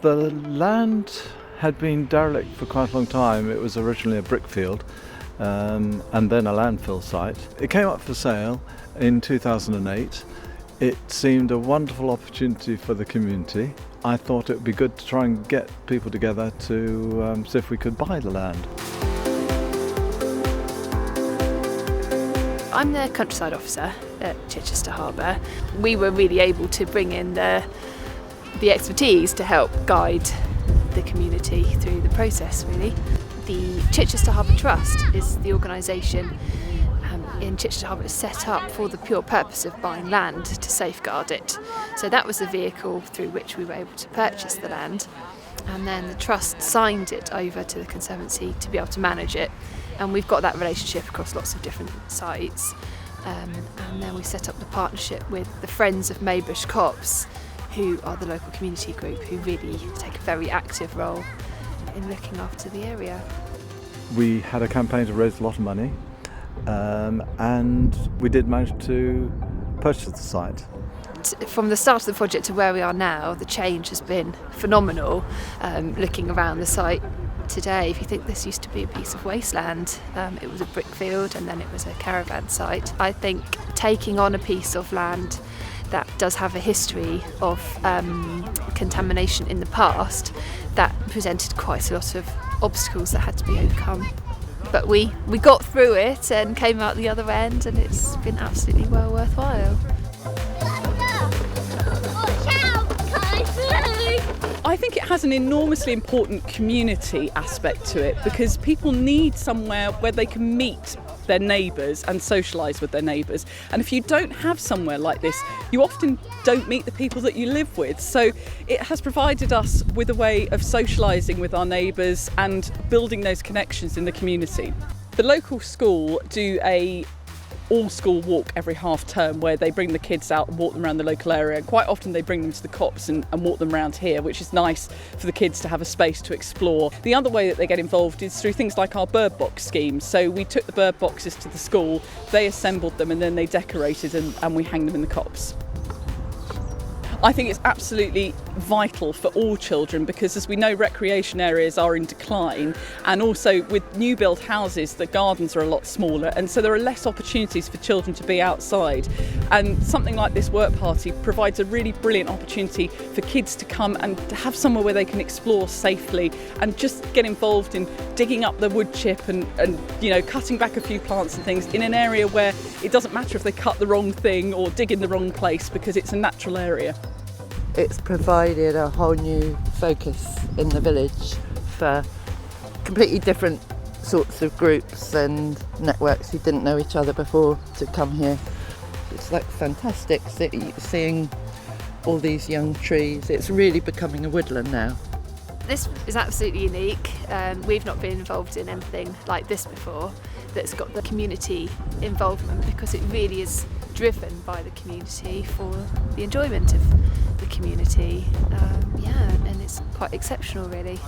The land had been derelict for quite a long time. It was originally a brick field and then a landfill site. It came up for sale in 2008. It seemed a wonderful opportunity for the community. I thought it would be good to try and get people together to see if we could buy the land. I'm the countryside officer at Chichester Harbour. We were really able to bring in the expertise to help guide the community through the process, really. The Chichester Harbour Trust is the organisation in Chichester Harbour set up for the pure purpose of buying land to safeguard it. So that was the vehicle through which we were able to purchase the land, and then the trust signed it over to the Conservancy to be able to manage it, and we've got that relationship across lots of different sites. And then we set up the partnership with the Friends of Maybush Copse, who are the local community group who really take a very active role in looking after the area. We had a campaign to raise a lot of money, and we did manage to purchase the site. From the start of the project to where we are now, the change has been phenomenal. Looking around the site today, if you think this used to be a piece of wasteland, it was a brick field and then it was a caravan site. I think taking on a piece of land that does have a history of contamination in the past, that presented quite a lot of obstacles that had to be overcome. But we got through it and came out the other end, and it's been absolutely well worthwhile. I think it has an enormously important community aspect to it, because people need somewhere where they can meet their neighbours and socialise with their neighbours. And if you don't have somewhere like this, you often don't meet the people that you live with. So it has provided us with a way of socialising with our neighbours and building those connections in the community. The local school do a all-school walk every half term, where they bring the kids out and walk them around the local area. And quite often they bring them to the copse and walk them around here, which is nice for the kids to have a space to explore. The other way that they get involved is through things like our bird box scheme. So we took the bird boxes to the school, they assembled them, and then they decorated and we hang them in the copse. I think it's absolutely vital for all children, because as we know, recreation areas are in decline, and also with new build houses the gardens are a lot smaller, and so there are less opportunities for children to be outside, and something like this work party provides a really brilliant opportunity for kids to come and to have somewhere where they can explore safely and just get involved in digging up the wood chip and cutting back a few plants and things in an area where it doesn't matter if they cut the wrong thing or dig in the wrong place, because it's a natural area. It's provided a whole new focus in the village for completely different sorts of groups and networks who didn't know each other before to come here. It's like fantastic seeing all these young trees. It's really becoming a woodland now. This is absolutely unique. We've not been involved in anything like this before that's got the community involvement, because it really is driven by the community for the enjoyment of the community. And it's quite exceptional, really.